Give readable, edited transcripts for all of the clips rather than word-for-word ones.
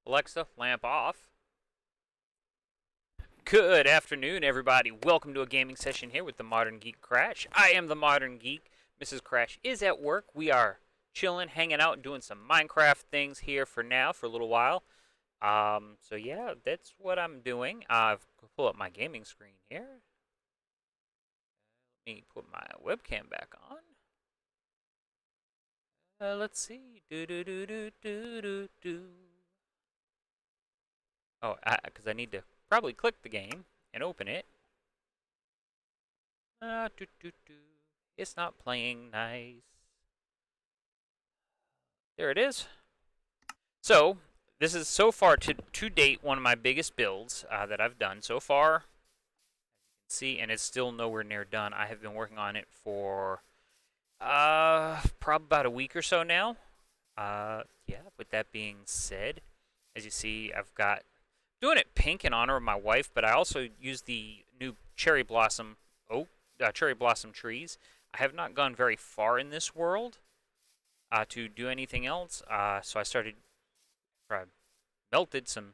Alexa, lamp off. Good afternoon, everybody. Welcome to a gaming session here with the Modern Geek Crash. I am the Modern Geek. Mrs. Crash is at work. We are chilling, hanging out, and doing some Minecraft things here for now, for a little while. So yeah, that's what I'm doing. I've pull up my gaming screen here. Let me put my webcam back on. Let's see. Oh, because I need to probably click the game and open it. It's not playing nice. There it is. So, this is so far to date one of my biggest builds that I've done so far. See, and it's still nowhere near done. I have been working on it for probably about a week or so now. Yeah, with that being said, as you see, I've got doing it pink in honor of my wife, but I also use the new cherry blossom trees. I have not gone very far in this world to do anything else, so I melted some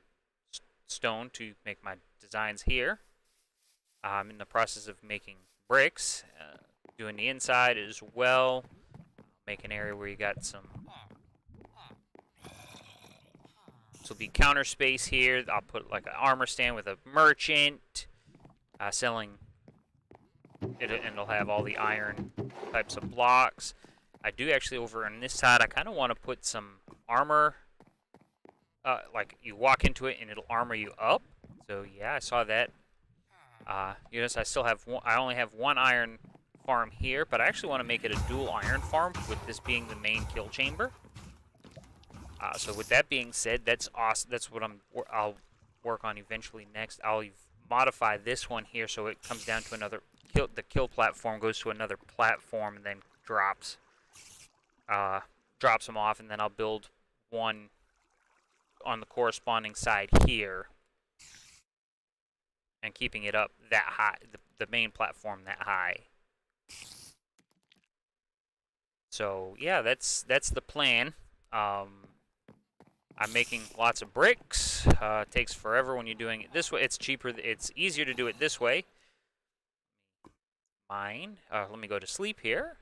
stone to make my designs here. I'm in the process of making bricks, doing the inside as well. Make an area where you got some. This will be counter space here. I'll put like an armor stand with a merchant selling. And it'll have all the iron types of blocks. I do actually over on this side. I kind of want to put some armor. Like you walk into it and it'll armor you up. So yeah, I saw that. Yes, I still have one. I only have one iron farm here, but I actually want to make it a dual iron farm with this being the main kill chamber. So with that being said, that's awesome. That's what I'll work on eventually next. I'll modify this one here so it comes down to another kill. The kill platform goes to another platform and then drops them off, and then I'll build one on the corresponding side here, and keeping it up that high, the main platform that high. So yeah, that's the plan. I'm making lots of bricks. It takes forever when you're doing it this way. It's cheaper. It's easier to do it this way. Mine. Let me go to sleep here.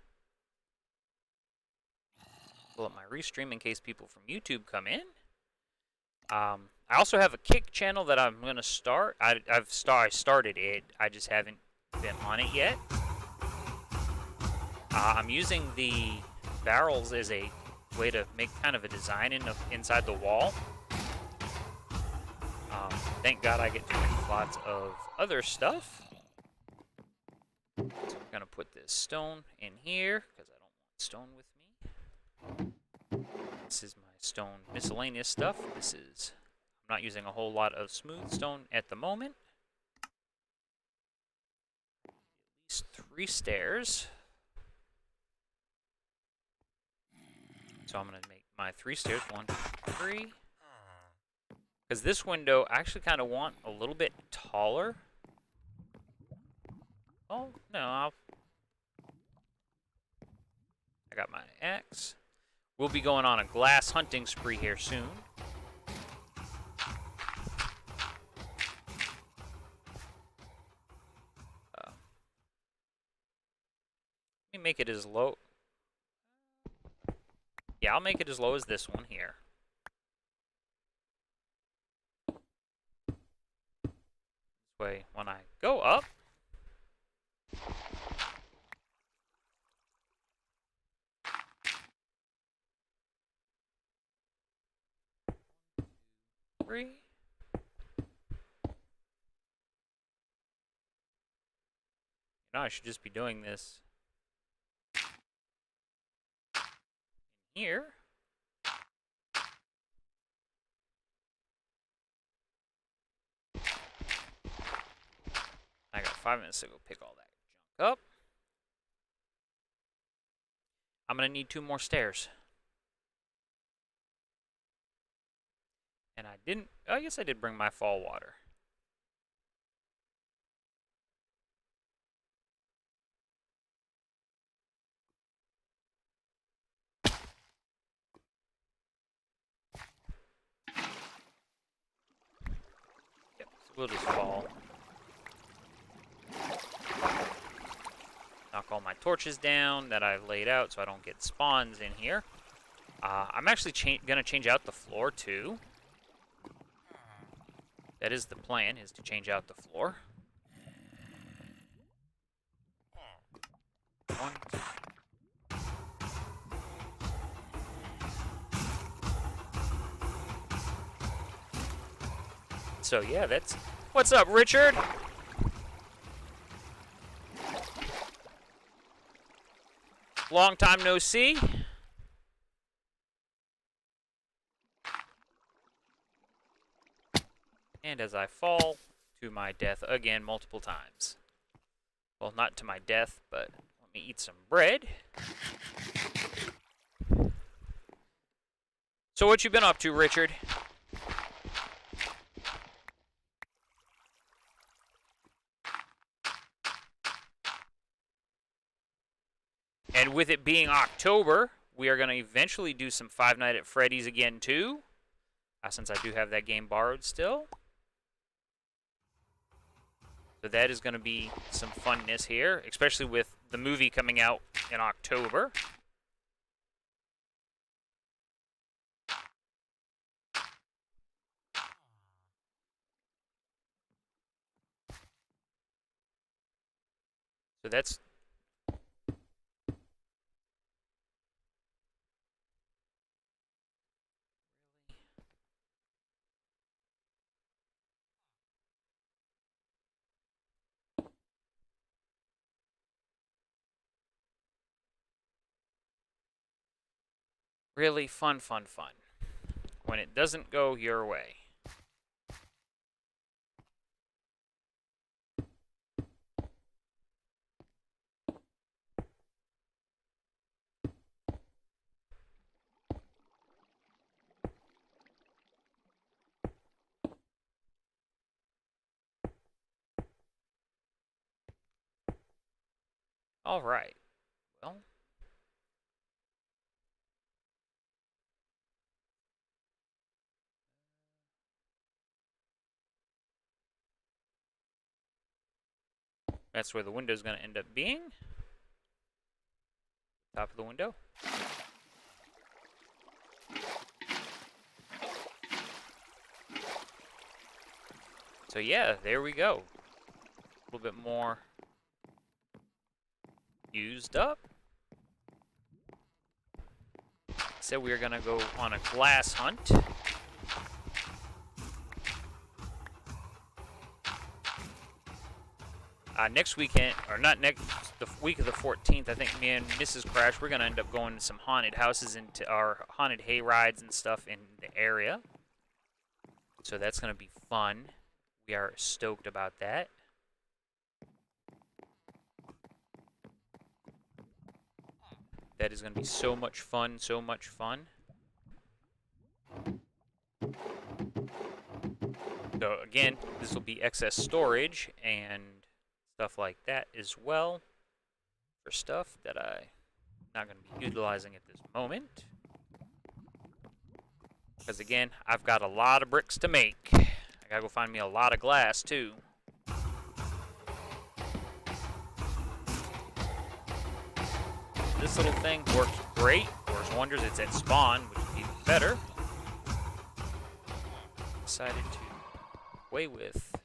Pull up my restream in case people from YouTube come in. I also have a Kick channel that I'm gonna start. I started it. I just haven't been on it yet. I'm using the barrels as a way to make kind of a design inside the wall. Thank God I get to make lots of other stuff. So I'm gonna put this stone in here because I don't want stone with me. This is my stone miscellaneous stuff. I'm not using a whole lot of smooth stone at the moment. At least 3 stairs. So I'm going to make my 3 stairs, 1, 2, 3. Because this window, I actually kind of want a little bit taller. Oh, no, I got my axe. We'll be going on a glass hunting spree here soon. Let me make it as low. Yeah, I'll make it as low as this one here. This way, when I go up, three. I should just be doing this here. I got 5 minutes to go pick all that junk up. I'm going to need 2 more stairs. And I guess I did bring my fall water. We'll just fall. Knock all my torches down that I've laid out so I don't get spawns in here. I'm actually gonna change out the floor too. That is the plan, is to change out the floor. One, two. So yeah, that's... What's up, Richard? Long time no see. And as I fall to my death again multiple times. Well, not to my death, but let me eat some bread. So what you been up to, Richard? And with it being October, we are going to eventually do some Five Nights at Freddy's again too, since I do have that game borrowed still. So that is going to be some funness here, especially with the movie coming out in October. So that's... really fun when it doesn't go your way. All right. Well, that's where the window is going to end up being. Top of the window. So yeah, there we go. A little bit more used up. So we're going to go on a glass hunt. Next weekend, or not next, the week of the 14th, I think me and Mrs. Crash, we're going to end up going to some haunted houses, into our haunted hay rides and stuff in the area. So that's going to be fun. We are stoked about that. That is going to be so much fun, so much fun. So again, this will be excess storage and stuff like that as well, for stuff that I'm not going to be utilizing at this moment. Because again, I've got a lot of bricks to make. I gotta go find me a lot of glass too. This little thing works great, works wonders. It's at spawn, which is even better. Decided to play with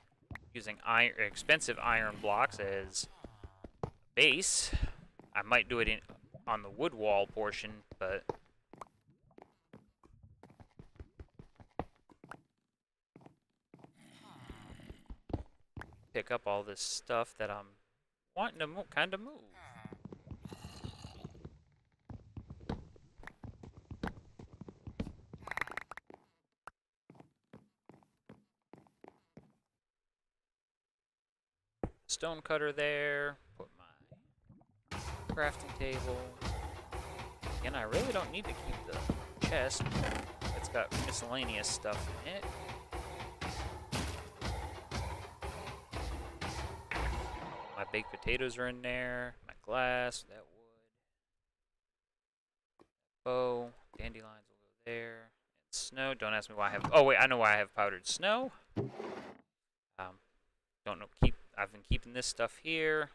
using expensive iron blocks as base. I might do it on the wood wall portion, but pick up all this stuff that I'm wanting to kind of move. Stone cutter there. Put my crafting table. Again, I really don't need to keep the chest. It's got miscellaneous stuff in it. My baked potatoes are in there. My glass, that wood. Bow, dandelions will go there. And snow. Don't ask me why I have. Oh wait, I know why I have powdered snow. Don't know. I've been keeping this stuff here.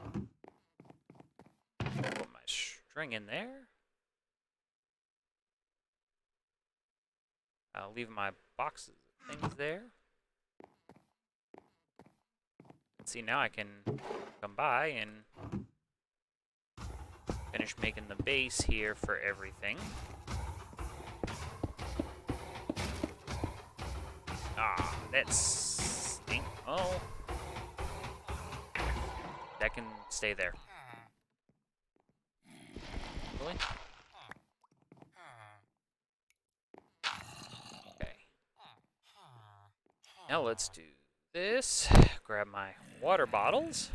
Put my string in there. I'll leave my boxes of things there. See, now I can come by and finish making the base here for everything. Ah, that's stink. Oh, that can stay there. Really? Okay. Now let's do this. Grab my water bottles.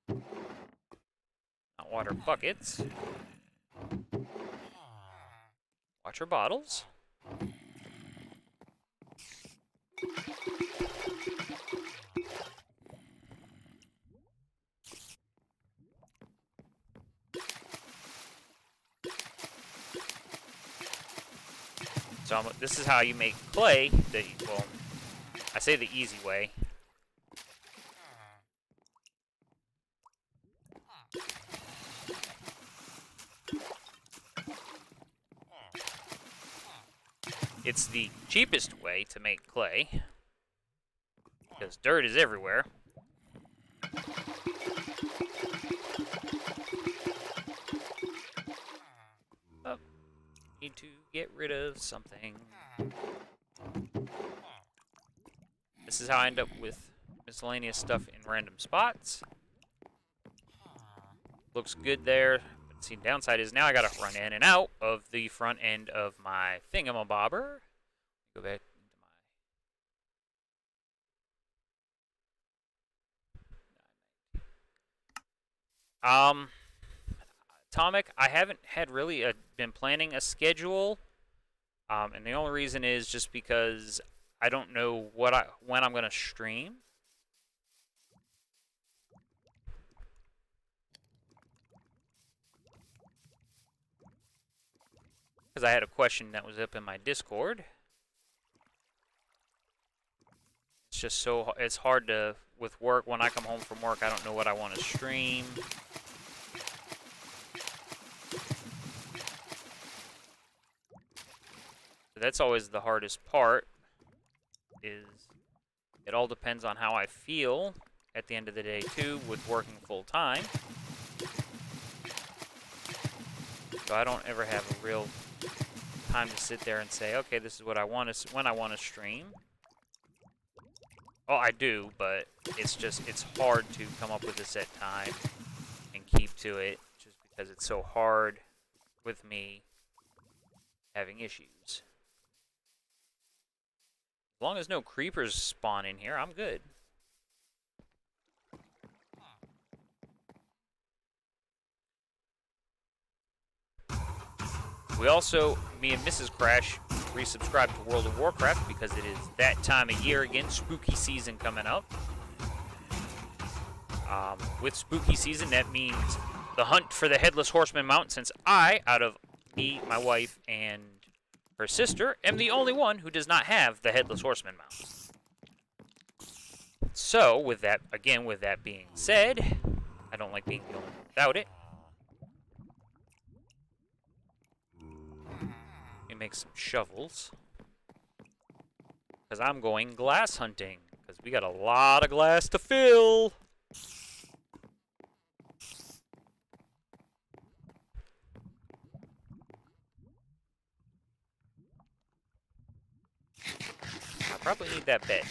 Not water buckets. Water bottles. So this is how you make clay. Well, I say the easy way. It's the cheapest way to make clay, because dirt is everywhere. Oh, need to get rid of something. This is how I end up with miscellaneous stuff in random spots. Looks good there. But see, downside is now I gotta run in and out of the front end of my thingamabobber. Go back into my Atomic, I haven't had really been planning a schedule, and the only reason is just because I don't know when I'm gonna stream. Because I had a question that was up in my Discord. It's just it's hard to, with work, when I come home from work, I don't know what I want to stream. So that's always the hardest part, is it all depends on how I feel at the end of the day, too, with working full time. So I don't ever have a real time to sit there and say, okay, this is what I want to, when I want to stream. Well, I do, but it's hard to come up with a set time and keep to it, just because it's so hard with me having issues. As long as no creepers spawn in here, I'm good. We also, me and Mrs. Crash, resubscribed to World of Warcraft because it is that time of year again, spooky season coming up. With spooky season, that means the hunt for the Headless Horseman mount, since I, out of me, my wife, and her sister, am the only one who does not have the Headless Horseman mount. So, with that being said, I don't like being the only one without it. Make some shovels, because I'm going glass hunting, because we got a lot of glass to fill. I probably need that bed.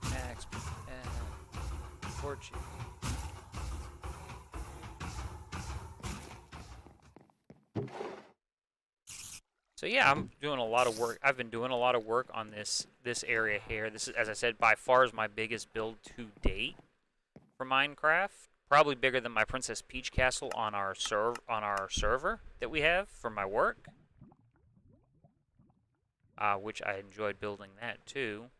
Max, torches. So yeah, I'm doing a lot of work. I've been doing a lot of work on this area here. This is, as I said, by far is my biggest build to date for Minecraft. Probably bigger than my Princess Peach castle on our server that we have for my work. Which I enjoyed building that too.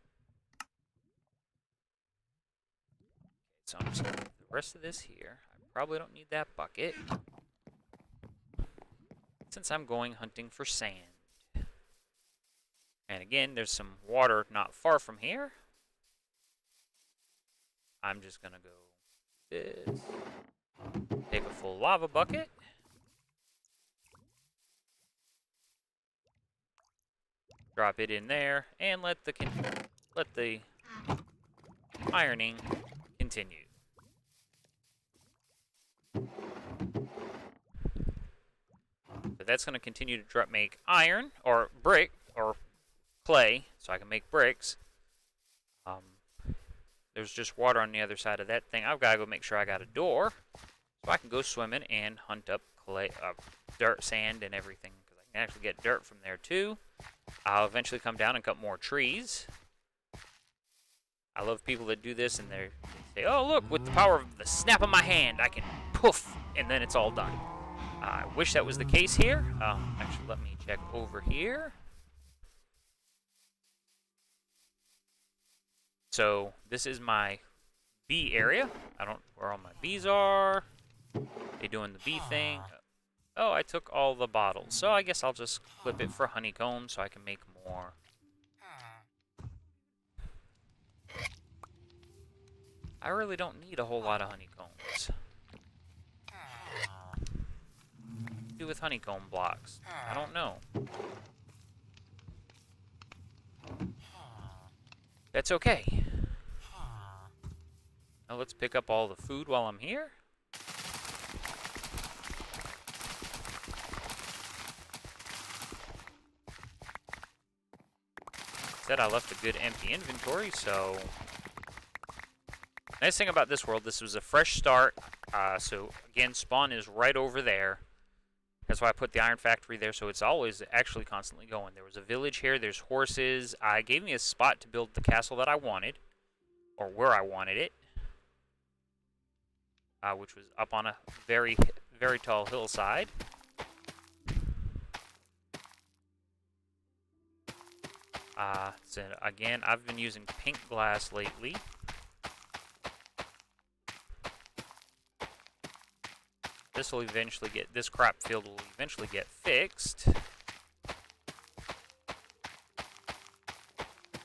So I'm just gonna put the rest of this here. I probably don't need that bucket. since I'm going hunting for sand. And again, there's some water not far from here. I'm just gonna go this. Take a full lava bucket. Drop it in there and let the ironing continue. So that's going to continue to make iron or brick or clay, so I can make bricks. There's just water on the other side of that thing. I've got to go make sure I got a door, so I can go swimming and hunt up clay, dirt, sand, and everything. Because I can actually get dirt from there too. I'll eventually come down and cut more trees. I love people that do this and they say, "Oh, look! With the power of the snap of my hand, I can poof, and then it's all done." I wish that was the case here. Actually, let me check over here. So this is my bee area. I don't know where all my bees are. They doing the bee thing. Oh, I took all the bottles. So I guess I'll just flip it for honeycomb so I can make more. I really don't need a whole lot of honeycombs. What do you do with honeycomb blocks? I don't know. That's okay. Now let's pick up all the food while I'm here. Said I left a good empty inventory, so... Nice thing about this world, this was a fresh start. So again, spawn is right over there. That's why I put the iron factory there, so it's always actually constantly going. There was a village here, there's horses. It gave me a spot to build the castle that I wanted, or where I wanted it, which was up on a very, very tall hillside. So again, I've been using pink glass lately. This crop field will eventually get fixed.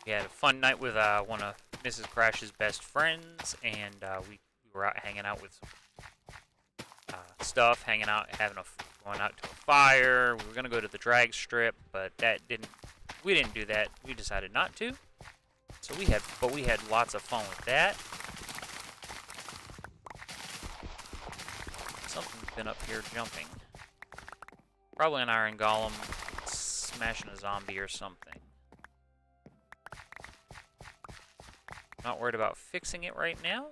We had a fun night with one of Mrs. Crash's best friends, and we were out hanging out with some stuff, going out to a fire. We were gonna go to the drag strip, but we didn't do that. We decided not to. So we had lots of fun with that. Something's been up here jumping. Probably an iron golem smashing a zombie or something. Not worried about fixing it right now.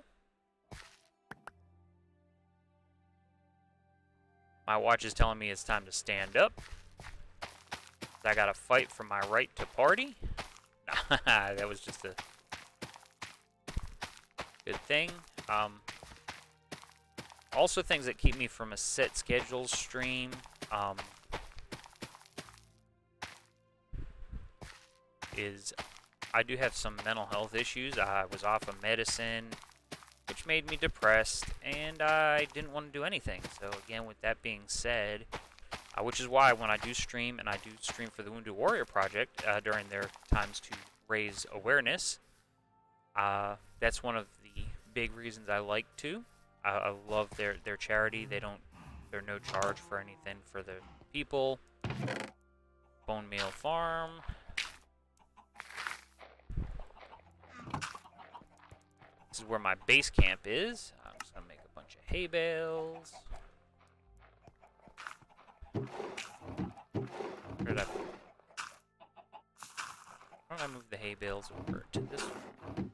My watch is telling me it's time to stand up. I gotta fight for my right to party. That was just a good thing. Also, things that keep me from a set schedule stream. Is I do have some mental health issues. I was off of medicine, which made me depressed, and I didn't want to do anything. So again, with that being said, which is why when I do stream, and I do stream for the Wounded Warrior Project during their times to raise awareness, that's one of the big reasons I like to. I love their charity. They're no charge for anything for the people. Bone Meal Farm. This is where my base camp is. I'm just gonna make a bunch of hay bales. Where did why don't I move the hay bales over to this one?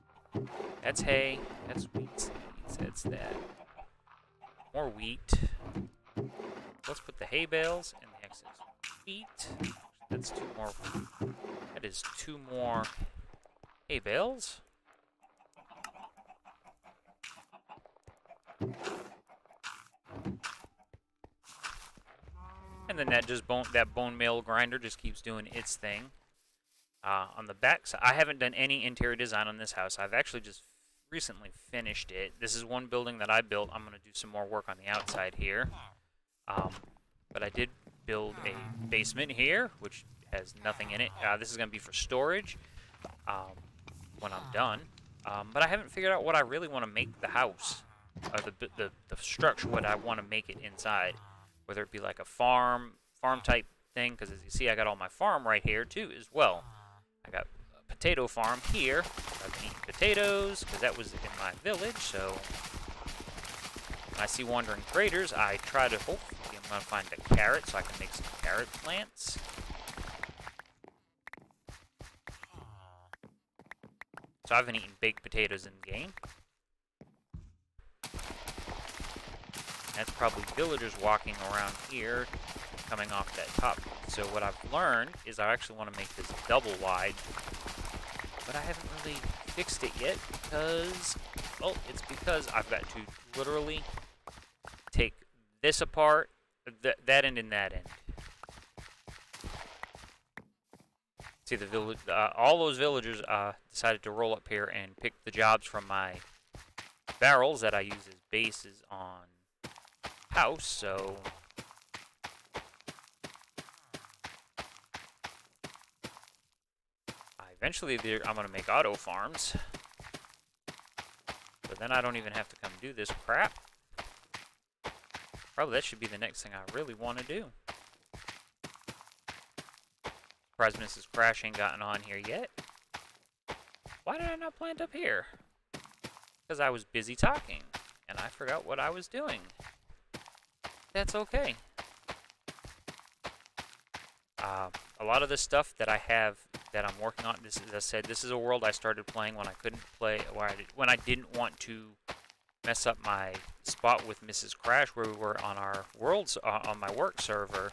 That's hay. That's wheat seeds. That's that. More wheat. Let's put the hay bales in the excess wheat. That's two more. That is two more hay bales. And then that bone meal grinder just keeps doing its thing. On the back side, I haven't done any interior design on this house. I've actually just recently finished it. This is one building that I built. I'm going to do some more work on the outside here. But I did build a basement here, which has nothing in it. This is going to be for storage when I'm done. But I haven't figured out what I really want to make the house, or the structure, what I want to make it inside. Whether it be like a farm type thing, because as you see, I got all my farm right here too as well. I got a potato farm here. I've been eating potatoes because that was in my village. So when I see wandering traders, I try to hopefully I'm gonna find a carrot so I can make some carrot plants. So I've been eating baked potatoes in game. That's probably villagers walking around here, coming off that top. So what I've learned is I actually want to make this double wide, but I haven't really fixed it yet because, well, it's because I've got to literally take this apart, that end and that end. See, the village, all those villagers decided to roll up here and pick the jobs from my barrels that I use as bases on house, so eventually I'm going to make auto farms, but then I don't even have to come do this crap. Probably that should be the next thing I really want to do. Surprised Mrs. Crash ain't gotten on here yet. Why did I not plant up here? Because I was busy talking and I forgot what I was doing. That's okay. A lot of the stuff that I have that I'm working on, this, as I said, this is a world I started playing when I couldn't play, when I didn't want to mess up my spot with Mrs. Crash, where we were on our worlds on my work server,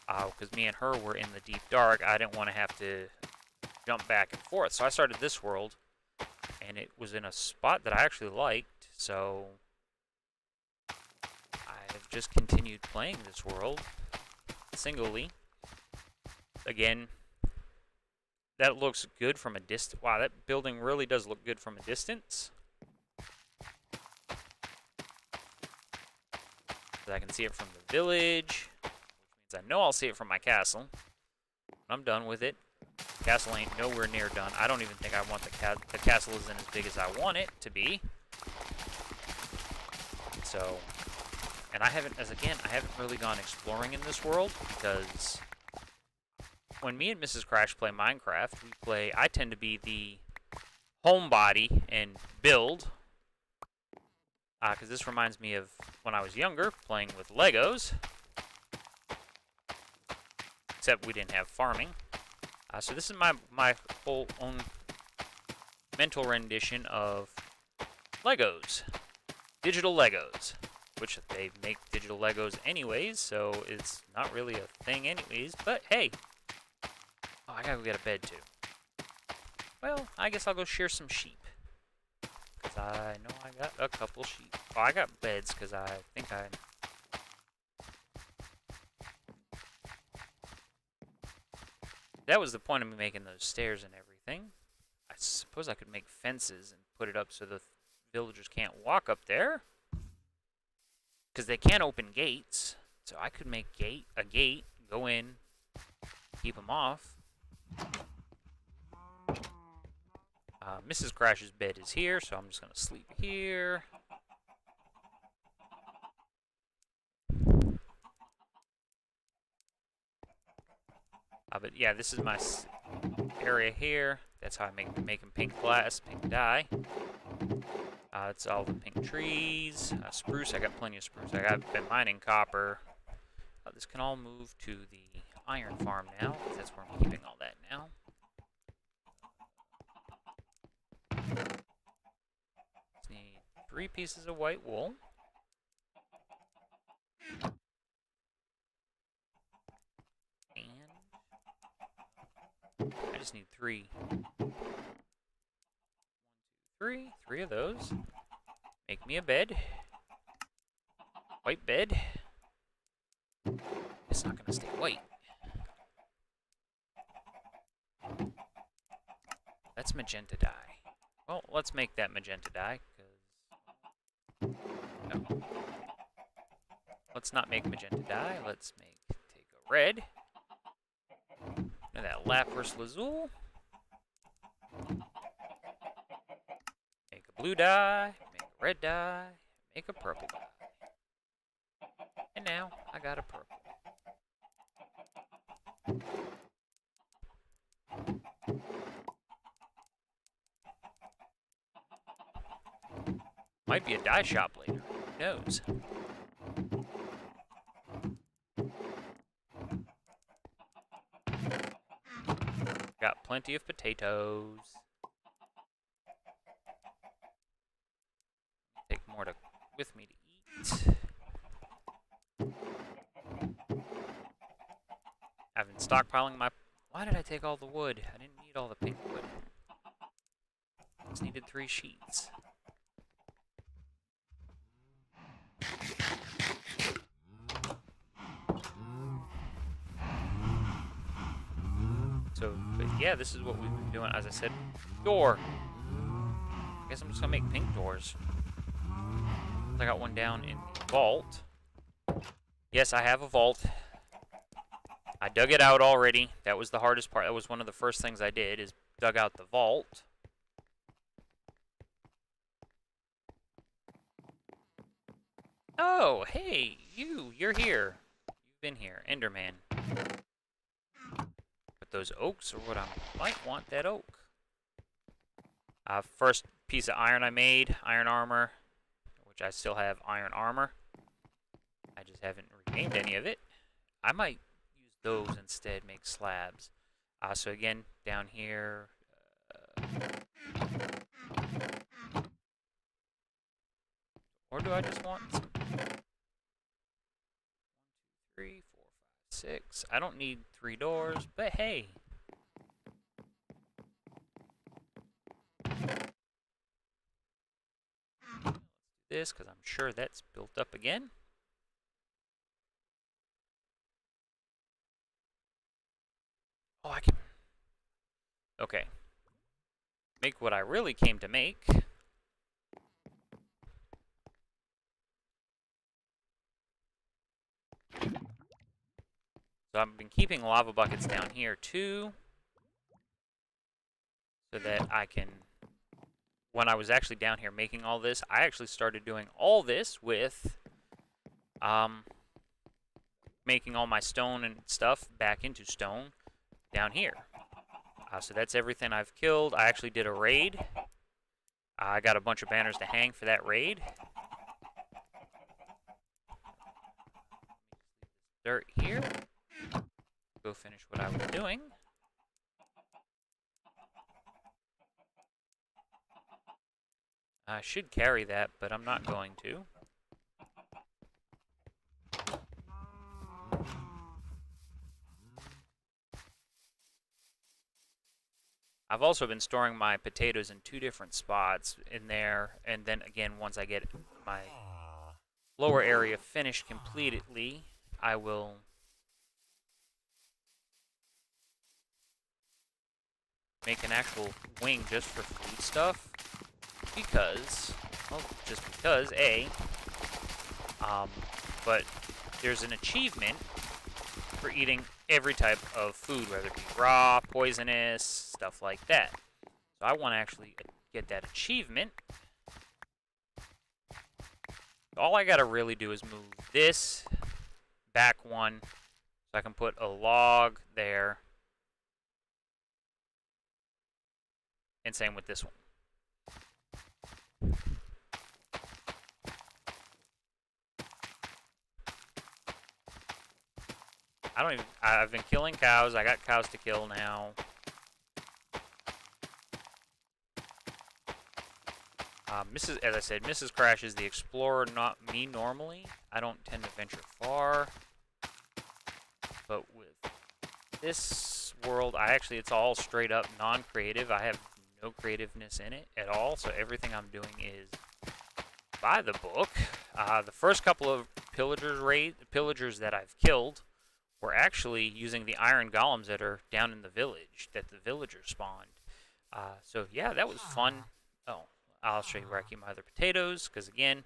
because me and her were in the deep dark. I didn't want to have to jump back and forth, so I started this world, and it was in a spot that I actually liked, so I've just continued playing this world singly. Again, that looks good from a distance. Wow, that building really does look good from a distance. So I can see it from the village, which means I know I'll see it from my castle. When I'm done with it. The castle ain't nowhere near done. I don't even think I want the castle isn't as big as I want it to be. So, and I haven't really gone exploring in this world, because when me and Mrs. Crash play Minecraft, I tend to be the homebody and build. Because this reminds me of when I was younger, playing with Legos. Except we didn't have farming. So this is my whole own mental rendition of Legos. Digital Legos. Which they make digital Legos anyways, so it's not really a thing anyways. But hey! Oh, I gotta go get a bed too. Well, I guess I'll go shear some sheep. Because I know I got a couple sheep. Oh, I got beds because I think I... That was the point of me making those stairs and everything. I suppose I could make fences and put it up so the villagers can't walk up there. Because they can't open gates. So I could make a gate, go in, keep them off. Mrs. Crash's bed is here, so I'm just going to sleep here. But yeah, this is my area here. That's how I make them pink glass, pink dye. It's all the pink trees. Spruce, I got plenty of spruce. I've been mining copper. This can all move to the iron farm now, because that's where I'm keeping all that now. Just need 3 pieces of white wool. And I just need 3. 3 of those. Make me a bed. White bed. It's not gonna stay white. That's magenta dye. Well, let's make that magenta dye, because... No. Let's not make magenta dye. Let's take red. Now that lapis lazuli. Make a blue dye, make a red dye, make a purple dye. And now I got a purple. Might be a dye shop later. Who knows? Got plenty of potatoes. Take more with me to eat. I've been stockpiling my... Why did I take all the wood? I didn't need all the pink wood. I just needed 3 sheets. So, but yeah, this is what we've been doing. As I said, door. I guess I'm just gonna make pink doors. I got one down in the vault. Yes, I have a vault. I dug it out already. That was the hardest part. That was one of the first things I did, is dug out the vault. Oh, hey, you're here. You've been here, Enderman. But those oaks are what I might want, that oak. First piece of iron I made, iron armor, which I still have iron armor. I just haven't regained any of it. I might use those instead, make slabs. So again, down here... or do I just want some... 1, 2, 3, 4, 5, 6. I don't need 3 doors, but hey. Let's do this, because I'm sure that's built up again. Oh, I can... Okay. Make what I really came to make. So I've been keeping lava buckets down here too, so that I can, when I was actually down here making all this, I actually started doing all this with making all my stone and stuff back into stone down here. So that's everything I've killed. I actually did a raid. I got a bunch of banners to hang for that raid. Dirt here. Go finish what I was doing. I should carry that, but I'm not going to. I've also been storing my potatoes in 2 different spots in there, and then again, once I get my lower area finished completely, I will make an actual wing just for food stuff, because, well, just because, but there's an achievement for eating every type of food, whether it be raw, poisonous, stuff like that. So I want to actually get that achievement. All I gotta really do is move this back 1, so I can put a log there. And same with this one. I've been killing cows. I got cows to kill now. As I said, Mrs. Crash is the explorer, not me normally. I don't tend to venture far. But with this world, it's all straight up non-creative. I have no creativeness in it at all, so everything I'm doing is by the book. The first couple of pillagers that I've killed were actually using the iron golems that are down in the village, that the villagers spawned. So yeah, that was fun. Oh, I'll show you where I keep my other potatoes, because again,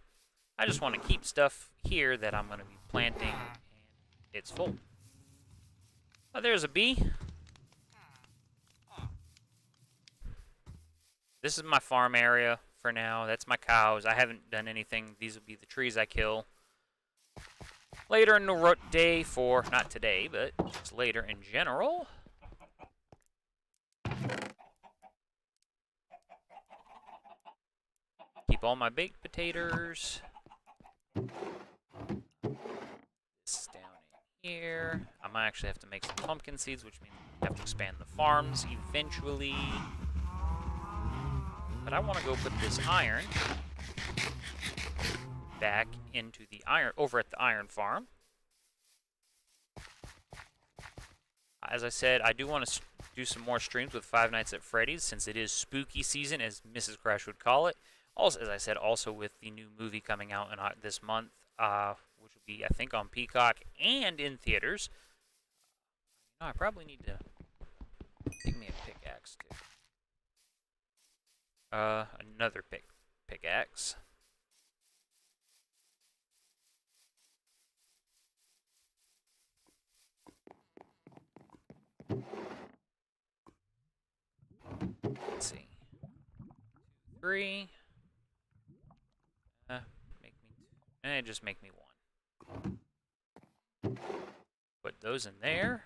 I just want to keep stuff here that I'm going to be planting, and it's full. Oh, there's a bee. This is my farm area for now. That's my cows. I haven't done anything. These will be the trees I kill later in the day for, not today, but just later in general. Keep all my baked potatoes. This down in here. I might actually have to make some pumpkin seeds, which means I have to expand the farms eventually. But I want to go put this iron back into the iron, over at the iron farm. As I said, I do want to do some more streams with Five Nights at Freddy's, since it is spooky season, as Mrs. Crash would call it. Also, as I said, also with the new movie coming out in this month, which will be, I think, on Peacock and in theaters. You know, I probably need to take me a pickaxe, too. Another pickaxe. Let's see. 3. Just make me 1. Put those in there.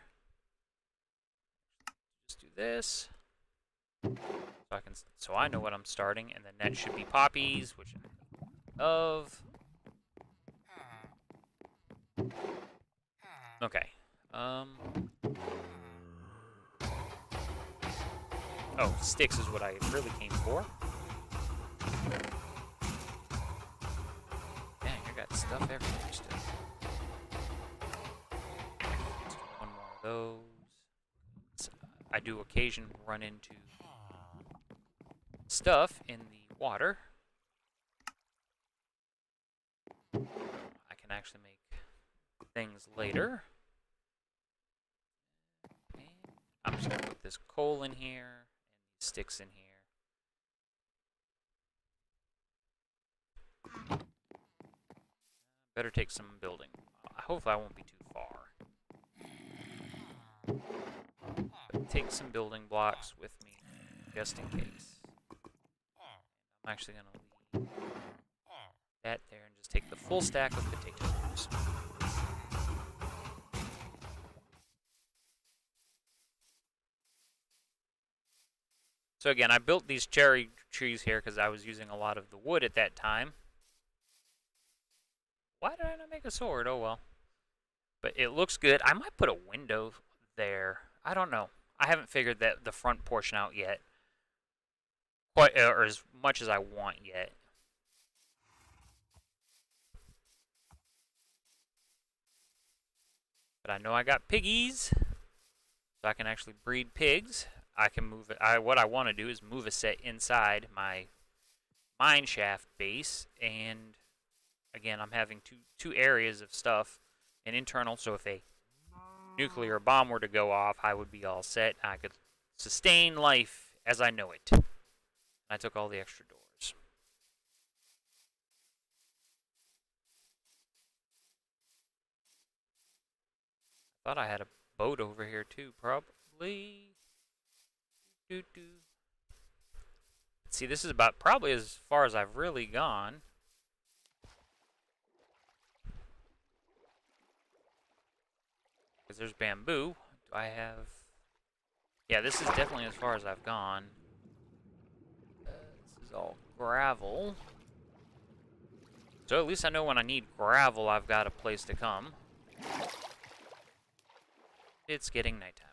Just do this. So I know what I'm starting, and then that should be poppies, which I love. Okay. Oh, sticks is what I really came for. Dang, I got stuff everywhere still. Let's do one more of those. I do occasionally run into stuff in the water. I can actually make things later. And I'm just going to put this coal in here and these sticks in here. Better take some building. Hopefully I won't be too far. But take some building blocks with me, just in case. I'm actually going to leave that there and just take the full stack of potatoes. So again, I built these cherry trees here because I was using a lot of the wood at that time. Why did I not make a sword? Oh well. But it looks good. I might put a window there. I don't know. I haven't figured the front portion out yet. Quite, or as much as I want yet. But I know I got piggies, so I can actually breed pigs. I can move it. What I want to do is move a set inside my mine shaft base, and again, I'm having two areas of stuff, an internal. So if a nuclear bomb were to go off, I would be all set. I could sustain life as I know it. I took all the extra doors. Thought I had a boat over here too, probably. See, this is about probably as far as I've really gone. Because there's bamboo. Do I have... Yeah, this is definitely as far as I've gone. This is all gravel. So at least I know when I need gravel, I've got a place to come. It's getting nighttime.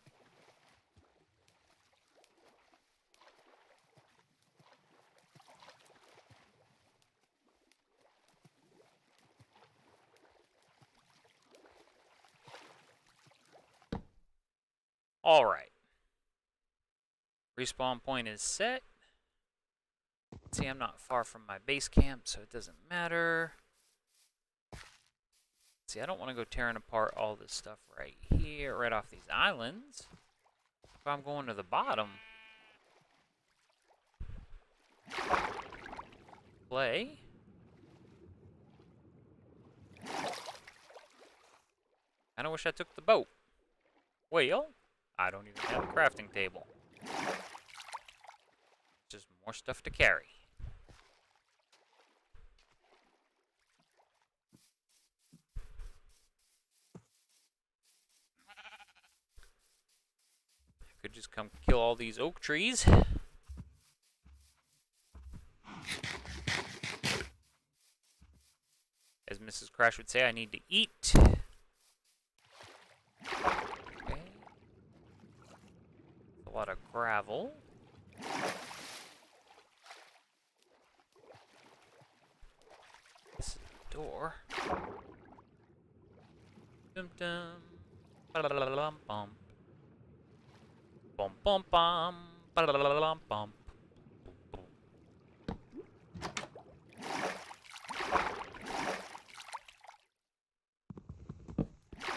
Alright. Respawn point is set. See, I'm not far from my base camp, so it doesn't matter. See, I don't want to go tearing apart all this stuff right here, right off these islands. If I'm going to the bottom. Play. I wish I took the boat. Well, I don't even have a crafting table. Just more stuff to carry. I could just come kill all these oak trees. As Mrs. Crash would say, I need to eat. Okay. A lot of gravel. This is the door. Dum dum. Ba-da-da-da-dum bum. Bum bum bum. Ba-da-da-da-dum bum.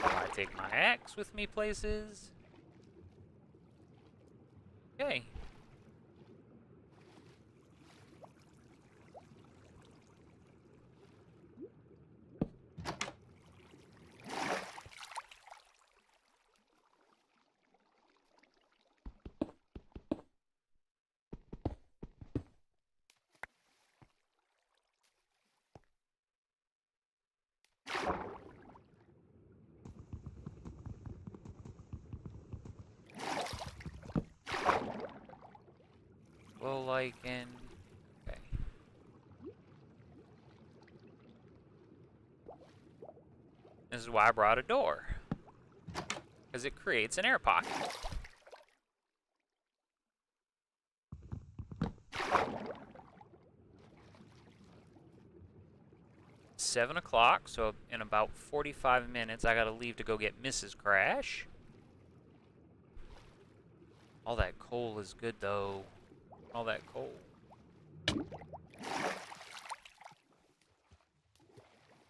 I take my axe with me places. Okay. Well, like in... Okay. This is why I brought a door. Because it creates an air pocket. It's 7 o'clock, so in about 45 minutes I gotta leave to go get Mrs. Crash. All that coal is good though. All that coal.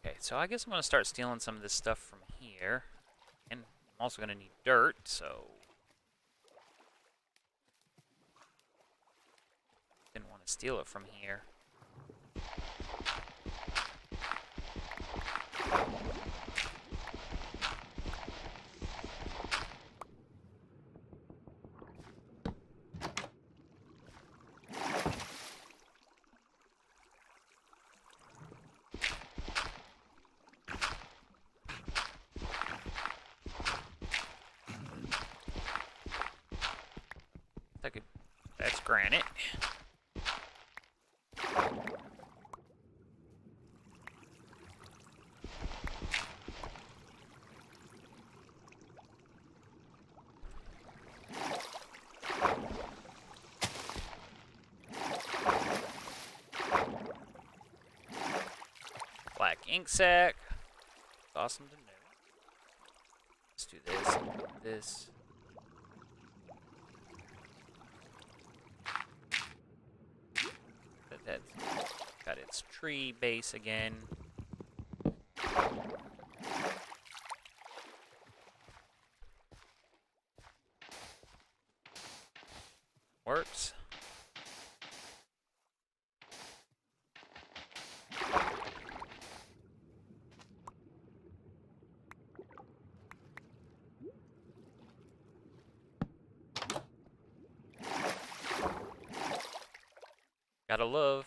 Okay, so I guess I'm gonna start stealing some of this stuff from here. And I'm also gonna need dirt, so... Didn't want to steal it from here. That's granite. Black ink sac. Awesome to know. Let's do this. This. That's got its tree base again. Works. Gotta love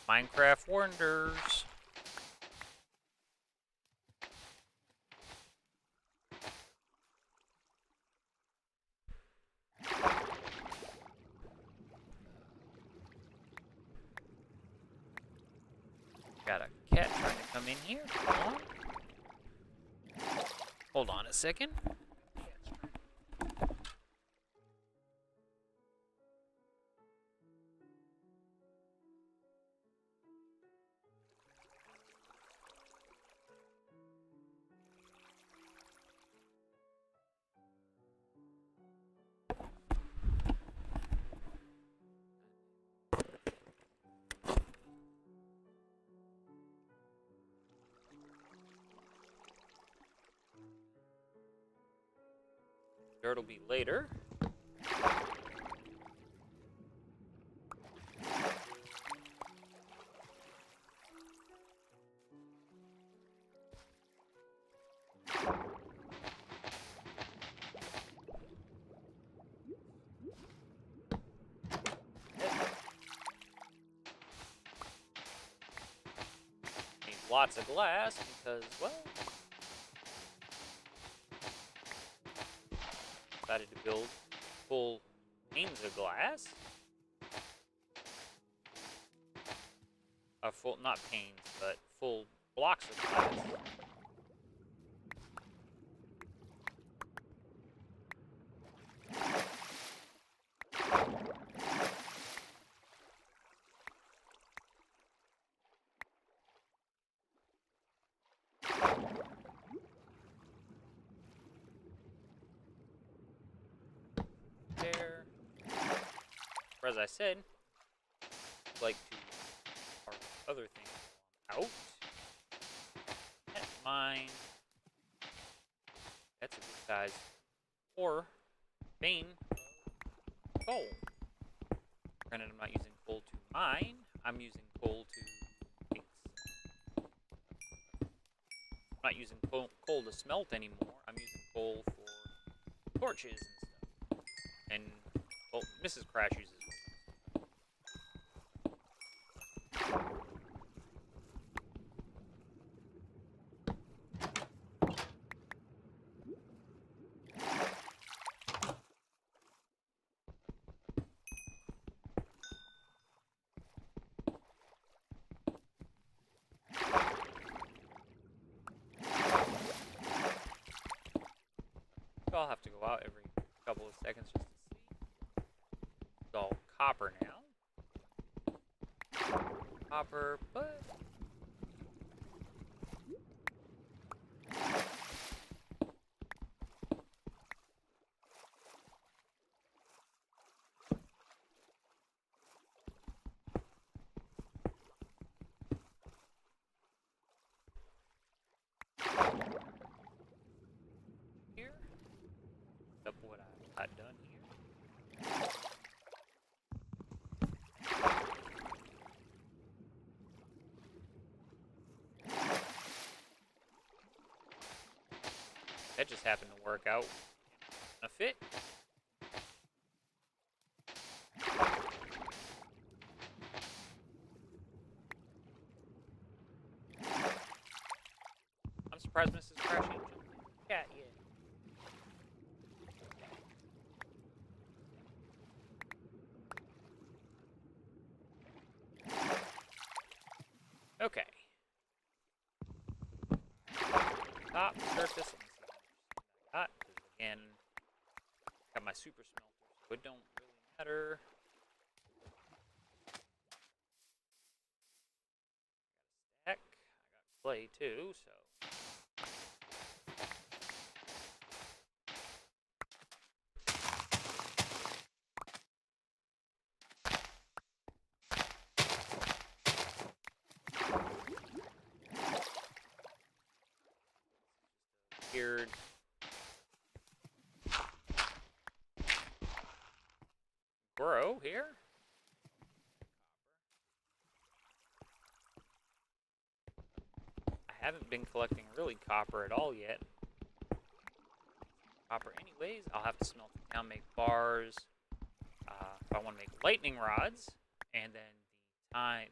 Minecraft wonders. Got a cat trying to come in here. Come on. Hold on a second. Dirt will be later. lots of glass because, well, decided to build full panes of glass. Full, not panes, but full blocks of glass. There. Or as I said, I'd like to harvest other things out. That's mine. That's a good size. Or vein coal. Granted, I'm not using coal to mine. I'm using coal to fix. I'm not using coal to smelt anymore. I'm using coal for torches and stuff. And, well, Mrs. Crash uses so I'll have to go out every couple of seconds just to see. It's all copper now. Copper, but here. Up what I got done here. That just happened to work out a fit. I'm surprised Mrs. Crash ain't jumped in the chat yet. Okay. Top surface. Got, because again, got my super smelter, so it don't really matter. I got a stack. I got clay too, so. Weird. Grow here. I haven't been collecting really copper at all yet. Copper anyways. I'll have to smelt it down, make bars. If I want to make lightning rods, and then not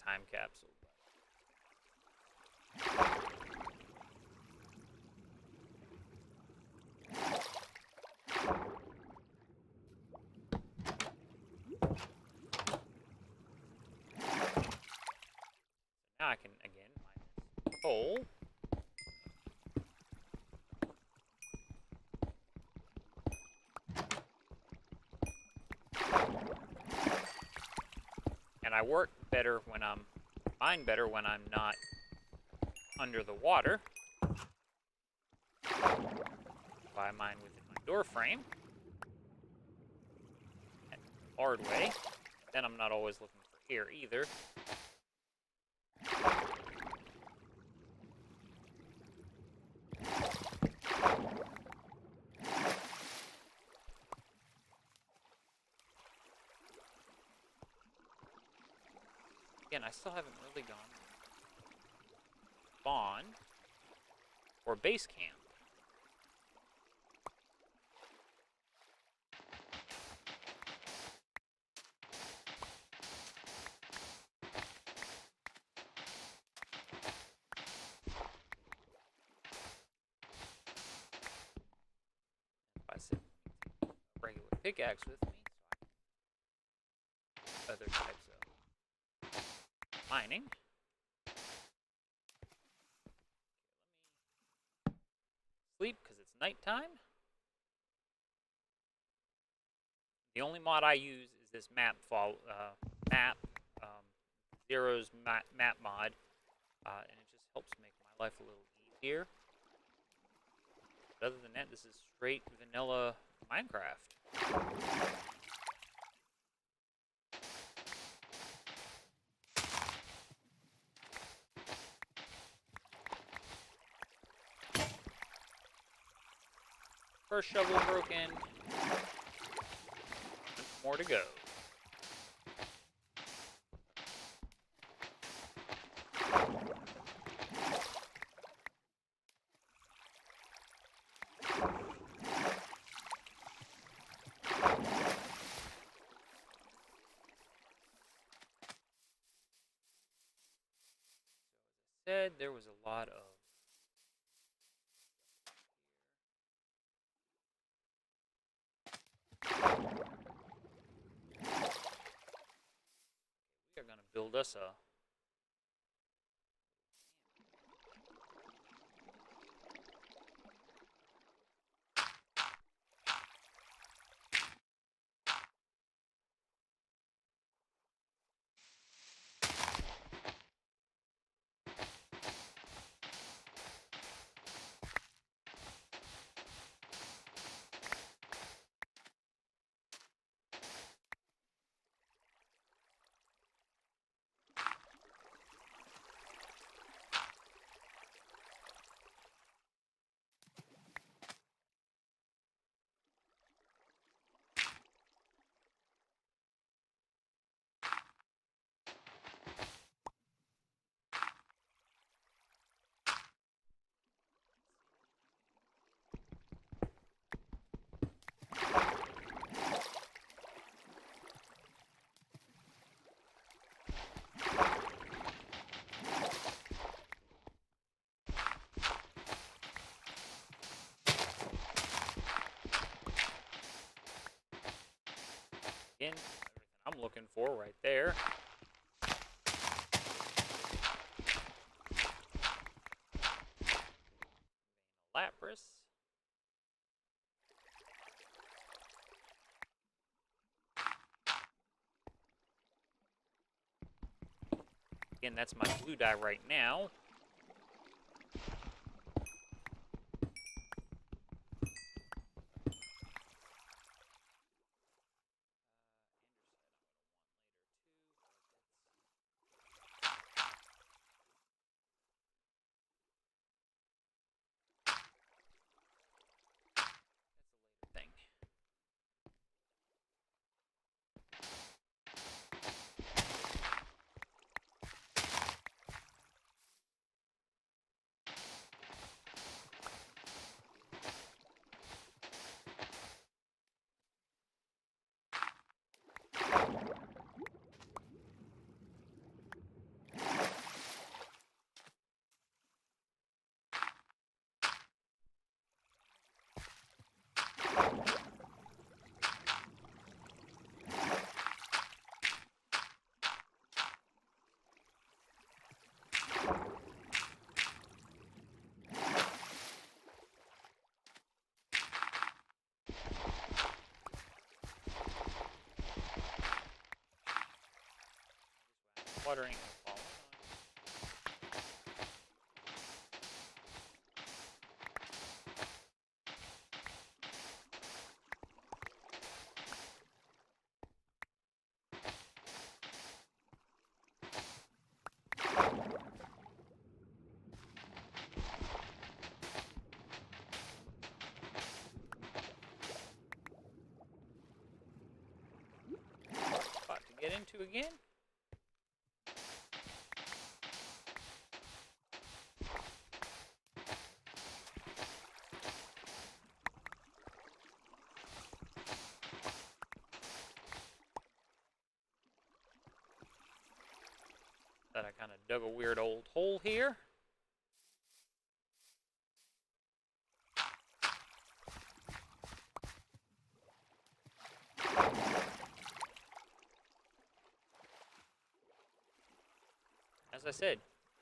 time capsule. Now I can, again, mine this coal. And I work better when I'm, mine better when I'm not under the water. If I mine within my door frame. Hard way. Then I'm not always looking for air either. Again, I still haven't really gone spawn or base camp. pickaxe with me. So other types of mining. Sleep because it's nighttime. The only mod I use is this map Zero's map mod, and it just helps make my life a little easier. But other than that, this is straight vanilla Minecraft. First shovel broken. More to go. Said there was a lot of we are going to build us a everything I'm looking for right there. Lapras. Again, that's my blue dye right now. Watering and falling. Spot to get into again. That I kind of dug a weird old hole here. as I said,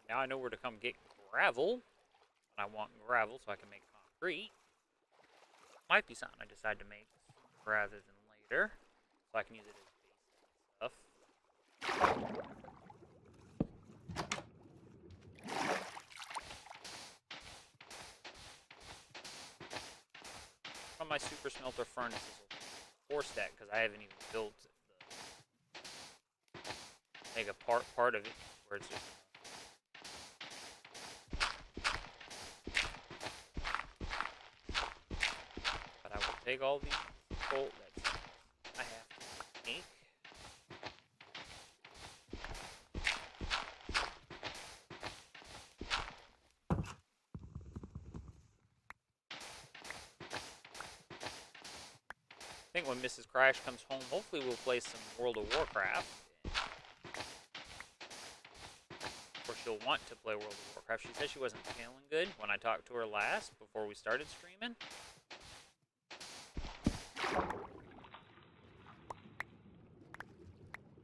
now I know where to come get gravel. I want gravel so I can make concrete. Might be something I decide to make rather than later, so I can use it as base stuff. One of my super smelter furnaces will force that because I haven't even built the mega part of it where it's just. Take all these coal that I have to make. I think when Mrs. Crash comes home, hopefully we'll play some World of Warcraft. Or she'll want to play World of Warcraft. She said she wasn't feeling good when I talked to her last before we started streaming.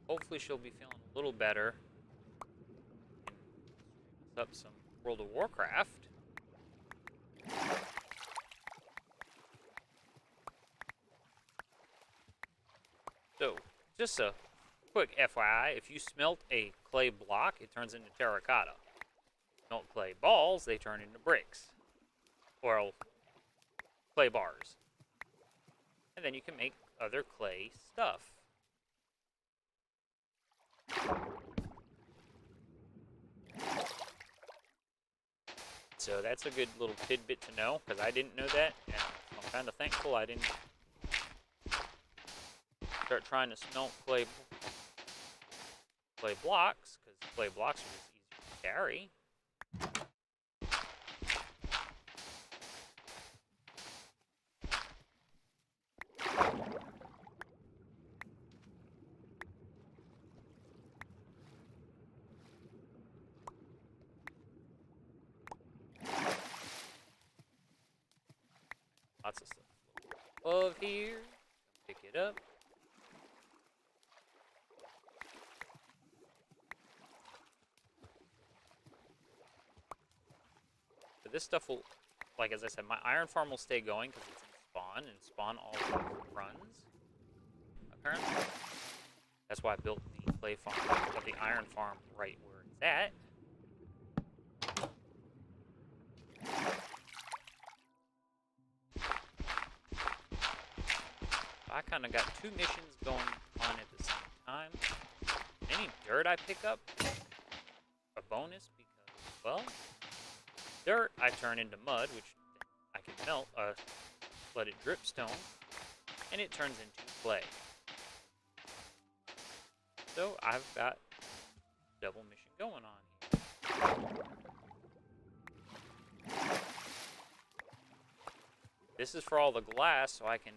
Hopefully she'll be feeling a little better. And up some World of Warcraft. So, just a quick FYI, if you smelt a clay block, it turns into terracotta. Smelt clay balls, they turn into bricks. Or clay bars. And then you can make other clay stuff. So that's a good little tidbit to know, because I didn't know that, and I'm kind of thankful I didn't start trying to smelt clay blocks, because clay blocks are just easier to carry. Lots of stuff above here. Pick it up. So this stuff will, like as I said, my iron farm will stay going because it's in spawn, and spawn all runs, apparently. That's why I built the clay farm, of the iron farm right where it's at. I kind of got two missions going on at the same time. Any dirt I pick up, a bonus, because, well, dirt I turn into mud, which I can melt, let it drip stone, and it turns into clay. So I've got double mission going on here. This is for all the glass, so I can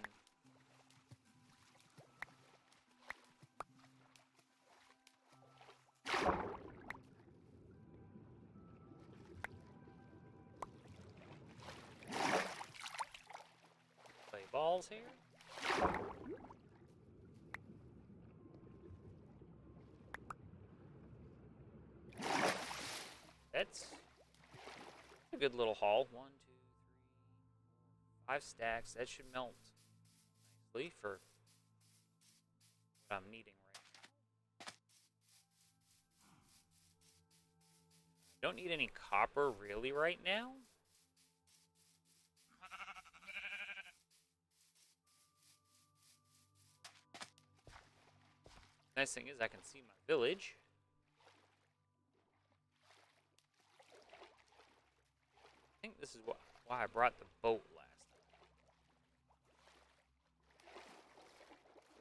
play balls here. That's a good little haul. 1, 2, 3, 4, 5 stacks. That should melt nicely for what I'm needing right now. I don't need any copper really right now. Nice thing is I can see my village. I think this is why I brought the boat last time.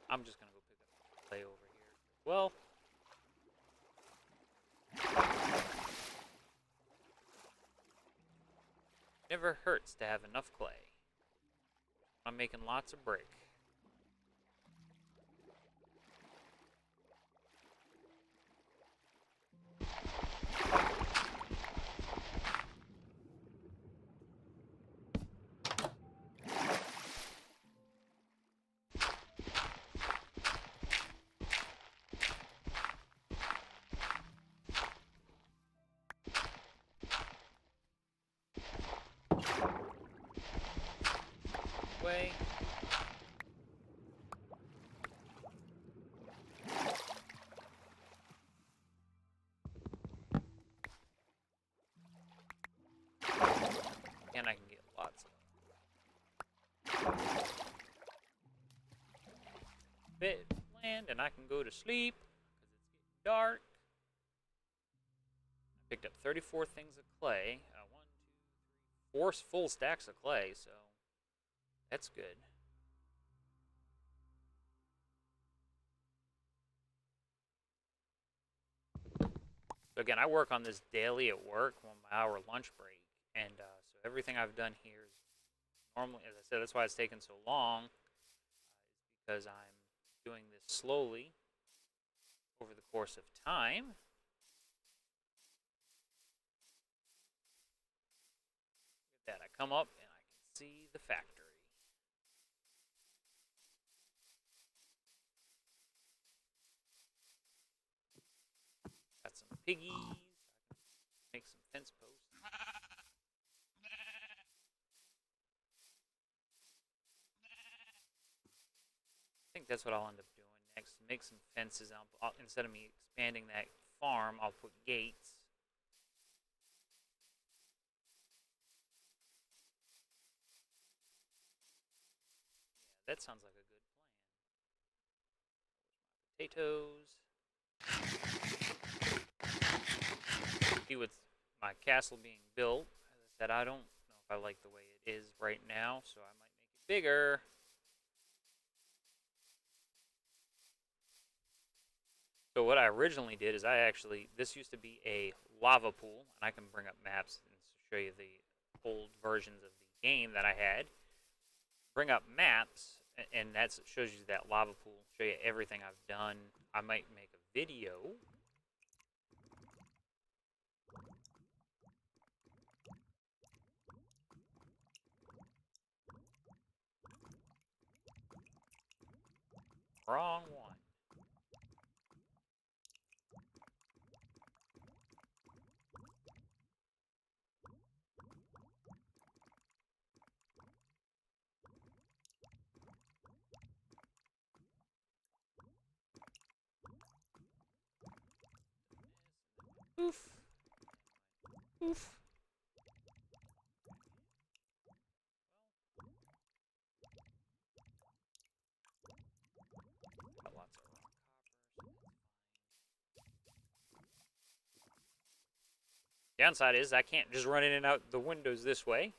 I'm just gonna go pick up the clay over here. Well, never hurts to have enough clay. I'm making lots of brick. way. And I can get lots of bit land, and I can go to sleep because it's getting dark. I picked up 34 things of clay. 4 full stacks of clay, so that's good. So again, I work on this daily at work on my hour lunch break, and so everything I've done here is normally, as I said, that's why it's taken so long, is because I'm doing this slowly over the course of time. Look at that, I come up and I can see the factory. Got some piggies. I can make some fence posts. I think that's what I'll end up doing next. Make some fences. Instead of me expanding that farm, I'll put gates. Yeah, that sounds like a good plan. Potatoes. See, with my castle being built, as I said, I don't know if I like the way it is right now, so I might make it bigger. So what I originally did is this used to be a lava pool, and I can bring up maps and show you the old versions of the game that I had. Bring up maps, and that shows you that lava pool, show you everything I've done. I might make a video. Wrong one. Oof. Oof. Got lots of rock coppers. Downside is I can't just run in and out the windows this way.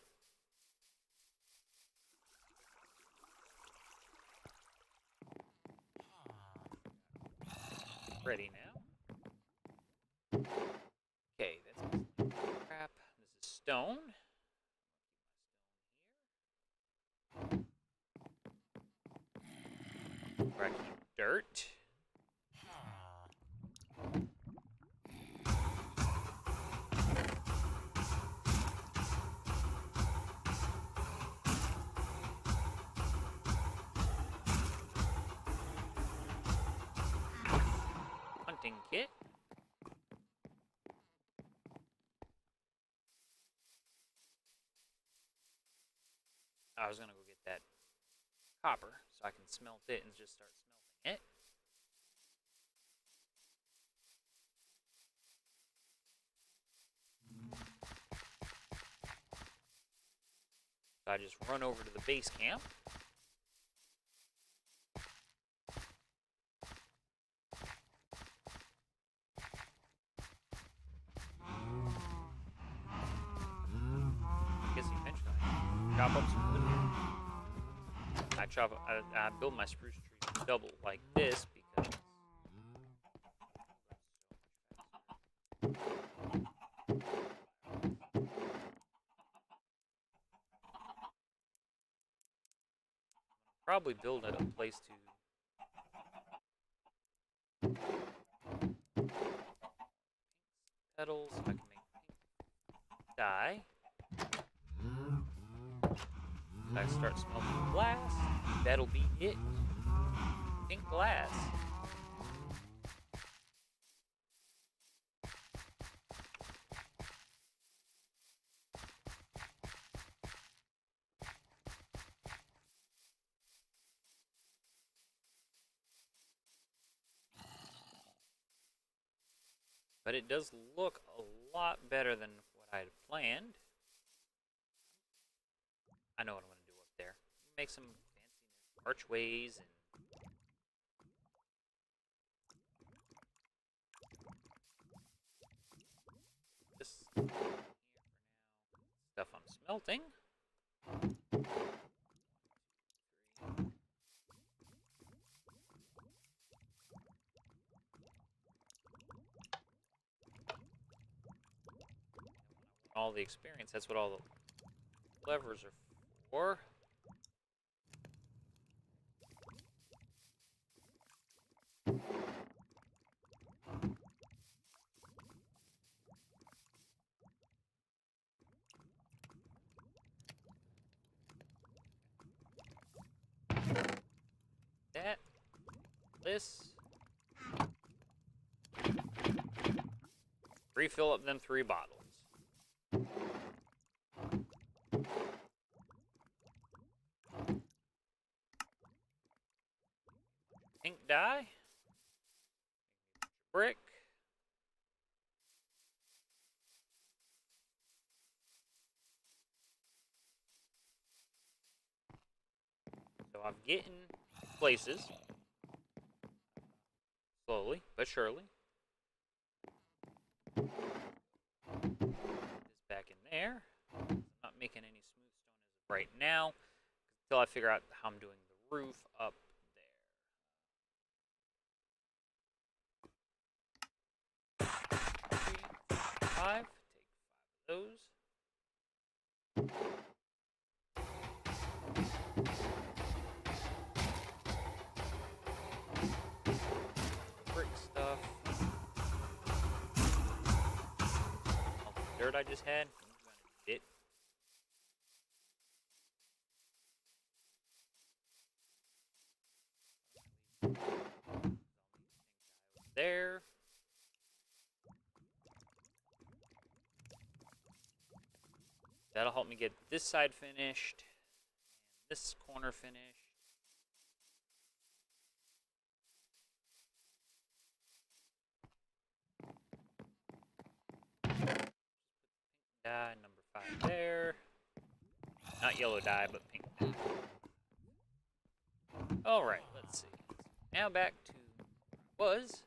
Ready now. Okay, that's crap. This is stone. Where I keep dirt. Hunting kit. I was gonna go get that copper so I can smelt it and just start smelting it. So I just run over to the base camp. I guess eventually I chop up some wood here. I build my spruce tree double like this because probably build a place to petals. I can make pink dye. If I start smelting glass, that'll be it. Pink glass. But it does look a lot better than what I had planned. I know what I'm going to do up there. Make some fancy archways and this stuff I'm smelting. All the experience, that's what all the levers are for. That, this. Refill up them 3 bottles. Pink dye. Brick. So I'm getting places. Slowly, but surely. This back in there. Not making any smooth stone as of right now. Until I figure out how I'm doing the roof up there. 3, 5. Take 5 of those. Brick stuff. All the dirt I just had. I'm gonna need it. There. That'll help me get this side finished. And this corner finished. Dye number 5 there. Not yellow dye, but pink dye. Alright, let's see. Now back to was.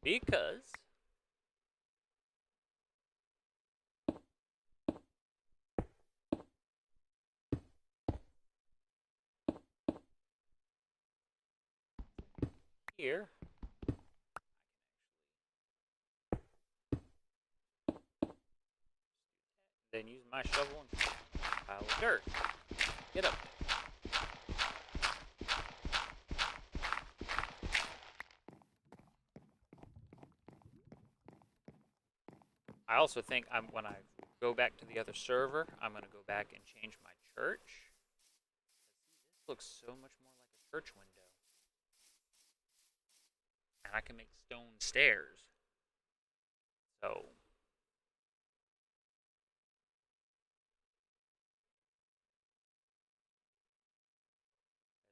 Because here, then use my shovel and pile of dirt. Get up. I also think when I go back to the other server, I'm going to go back and change my church. This looks so much more like a church window. And I can make stone stairs. So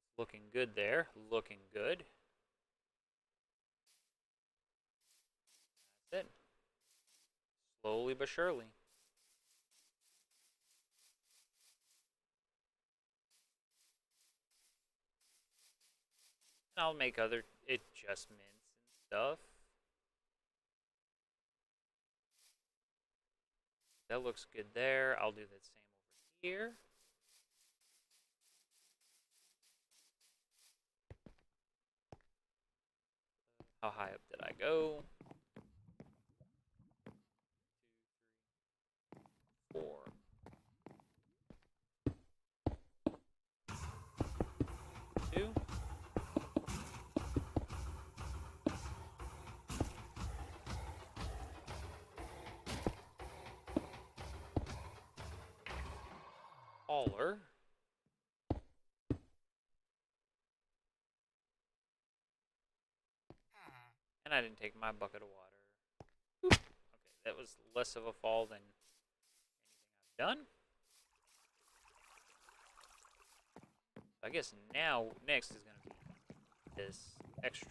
it's looking good there. Looking good. That's it. Slowly but surely. And I'll make other adjustments and stuff. That looks good there. I'll do the same over here. How high up did I go? 4. Two. Taller. And I didn't take my bucket of water. Okay, that was less of a fall than anything I've done. I guess now, next is going to be this extra.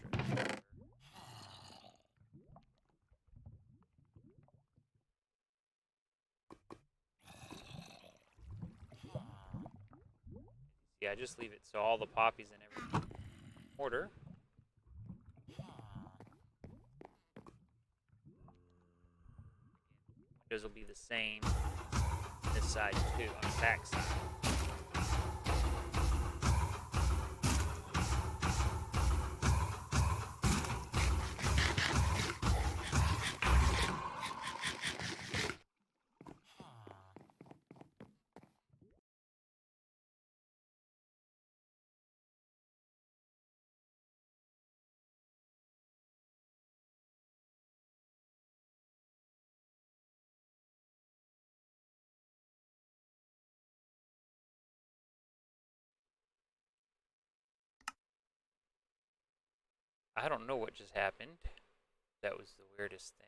Yeah, just leave it so all the poppies and everything in order. Windows will be the same this side too, on the back side. I don't know what just happened. That was the weirdest thing.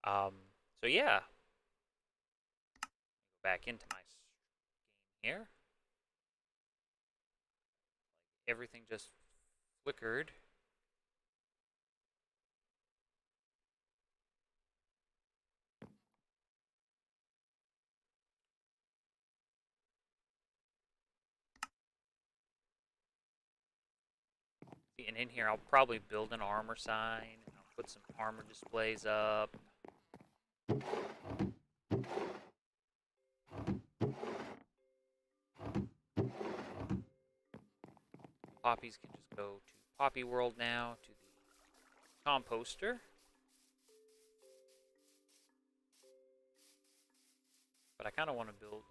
So yeah. Go back into my game here. Everything just flickered. And in here, I'll probably build an armor sign, and I'll put some armor displays up. Poppies can just go to Poppy World now, to the composter. But I kind of want to build,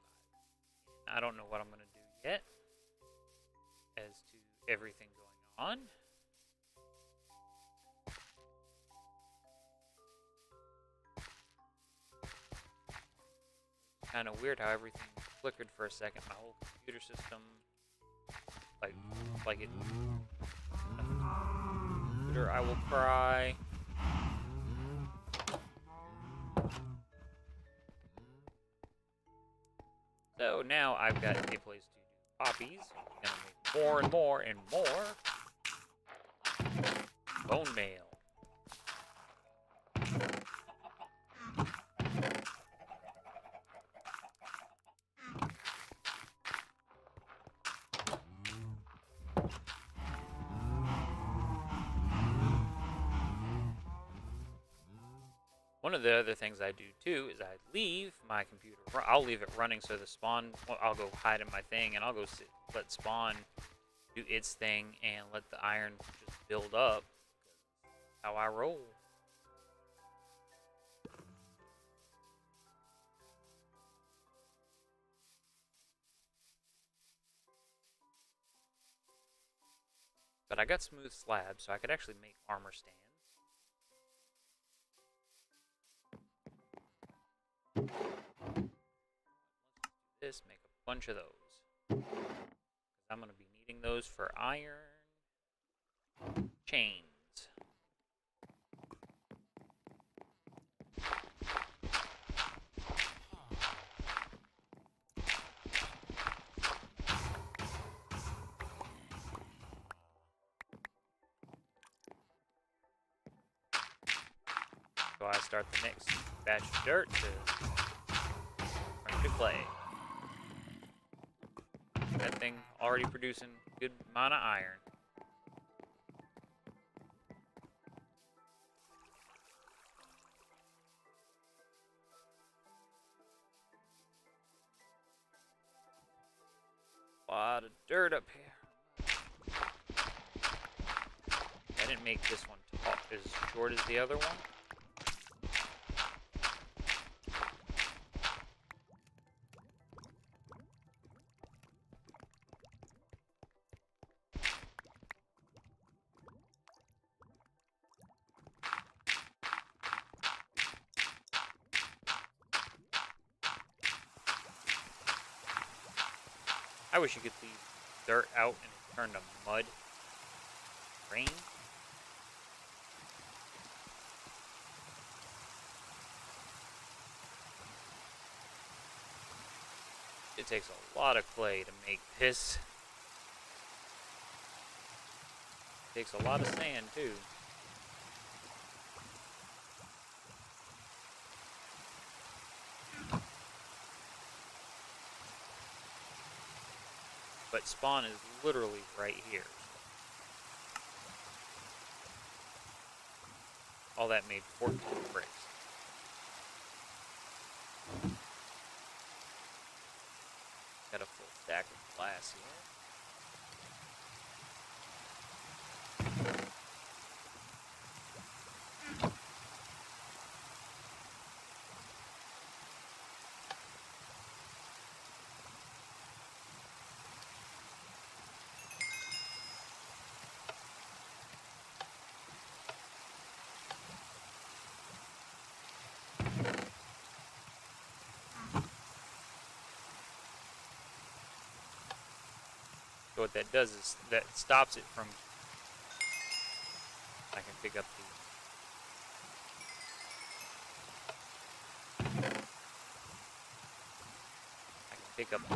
I don't know what I'm going to do yet as to everything going on. Kind of weird how everything flickered for a second. My whole computer system, like it. Computer, I will cry. So now I've got a place to do poppies. I'm gonna make more and more and more bone mail. One of the other things I do too is I leave my computer. I'll leave it running so the spawn. Well, I'll go hide in my thing and I'll go let spawn do its thing and let the iron just build up. How I roll. But I got smooth slabs, so I could actually make armor stands. This, make a bunch of those. I'm going to be needing those for iron chains. So I start the next batch of dirt to clay. That thing already producing a good amount of iron. A lot of dirt up here. didn't make this one as short as the other one. I wish you could leave dirt out and it turned to mud. Rain. It takes a lot of clay to make this. It takes a lot of sand too. But spawn is literally right here. All that made 14 bricks. Got a full stack of glass here. So what that does is that stops it from. I can pick up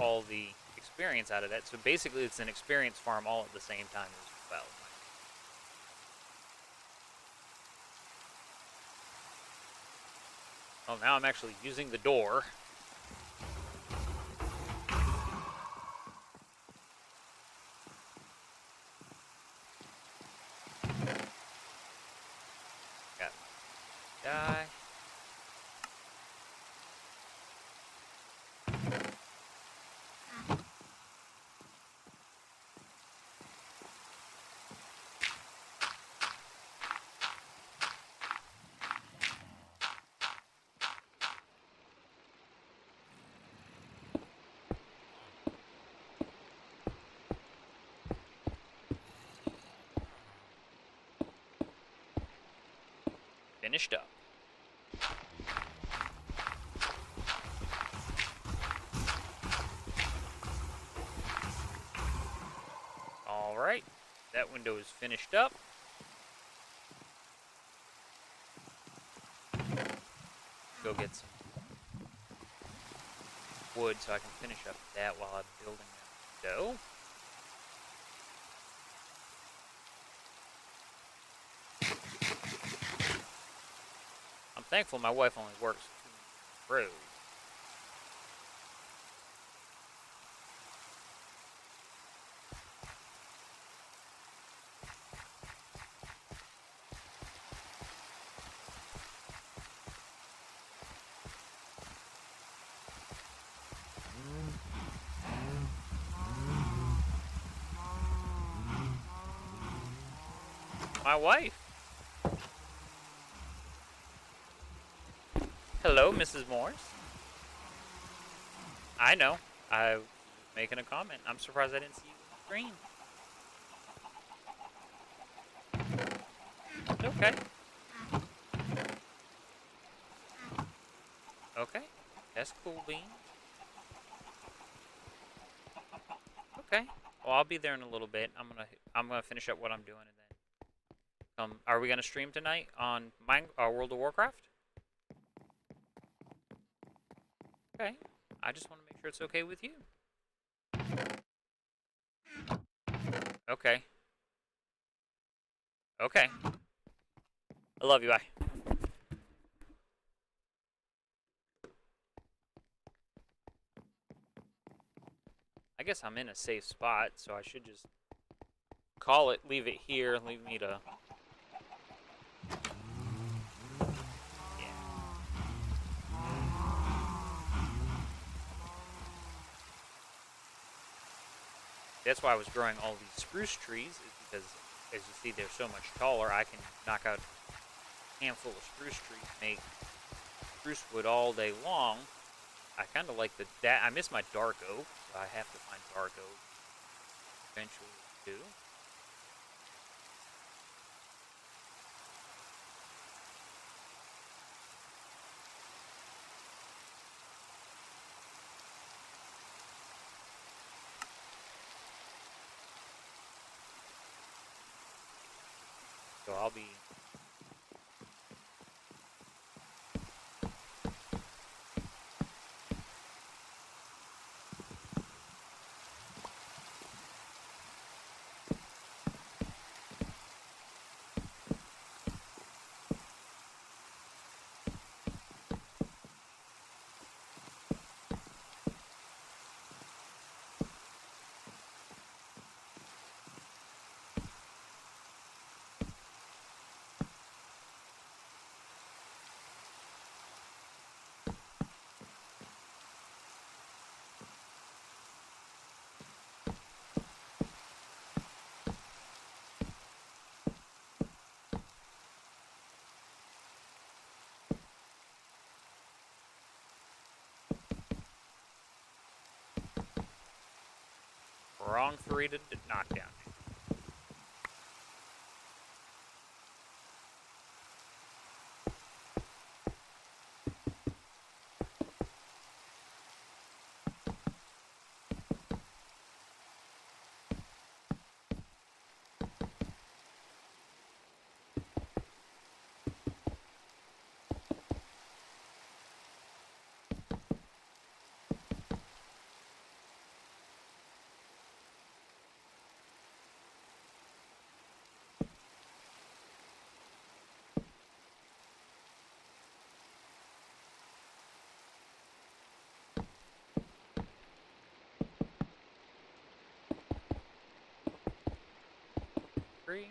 all the experience out of that. So basically, it's an experience farm all at the same time as well. Oh, now I'm actually using the door. Die. Finished up. Alright, that window is finished up. Go get some wood so I can finish up that while I'm building that window. I'm thankful my wife only works 2 minutes through. My wife. Hello, Mrs. Morris. I know. I was making a comment. I'm surprised I didn't see you on the screen. Okay. Okay. That's cool, Bean. Okay. Well, I'll be there in a little bit. I'm gonna finish up what I'm doing and then. Are we gonna stream tonight on World of Warcraft? Okay. I just want to make sure it's okay with you. Okay. Okay. I love you. Bye. I guess I'm in a safe spot, so I should just call it, leave it here, leave me to. That's why I was growing all these spruce trees, is because as you see, they're so much taller, I can knock out a handful of spruce trees, make spruce wood all day long. I kind of like I miss my dark oak, so I have to find dark oak eventually too. So I'll be wrong three to knock down. Three.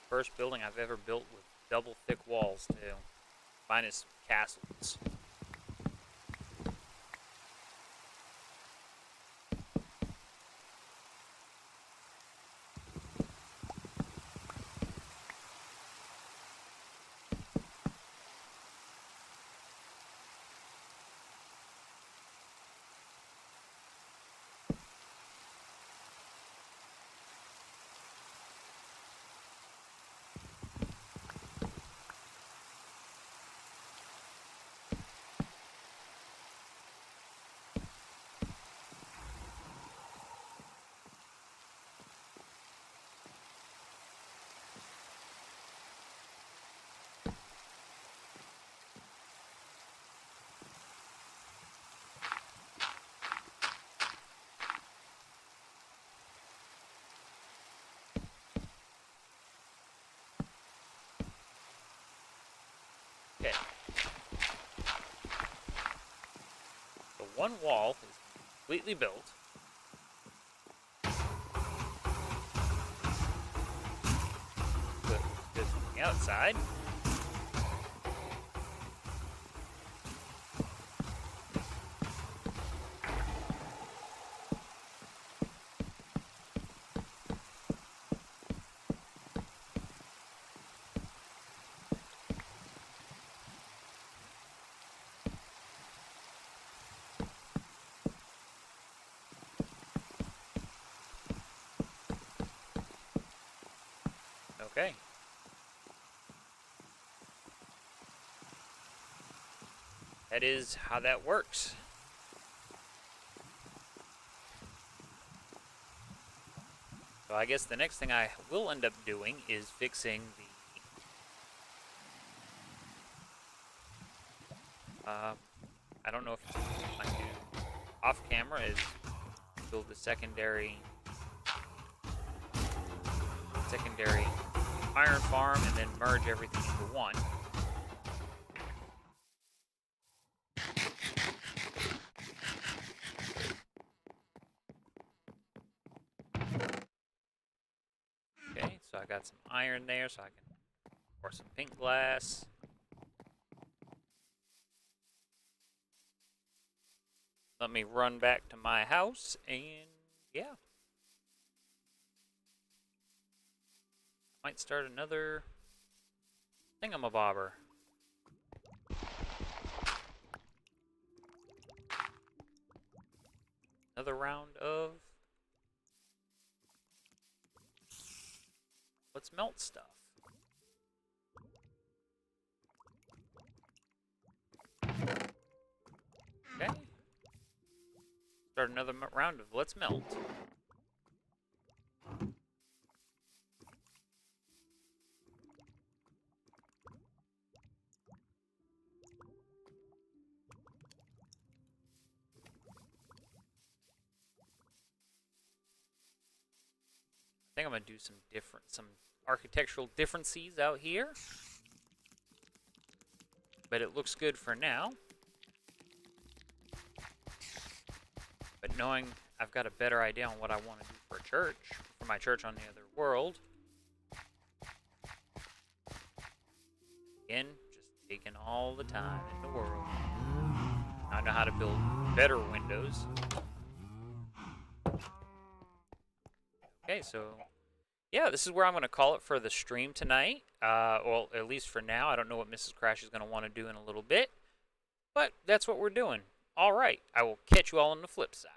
First building I've ever built with double thick walls too, minus castles. Okay. The one wall is completely built. Good from the outside. Okay. That is how that works. So I guess the next thing I will end up doing is fixing the I don't know if I do off camera is build the secondary iron farm and then merge everything into one. Okay, so I got some iron there so I can pour some pink glass. Let me run back to my house and yeah. Might start another thingamabobber. Another round of let's melt stuff. Okay. Start another round of let's melt. I think I'm gonna do some architectural differences out here. But it looks good for now. But knowing I've got a better idea on what I want to do for a church, for my church on the other world. Again, just taking all the time in the world. I know how to build better windows. Okay, so yeah, this is where I'm going to call it for the stream tonight. Well, at least for now. I don't know what Mrs. Crash is going to want to do in a little bit. But that's what we're doing. All right, I will catch you all on the flip side.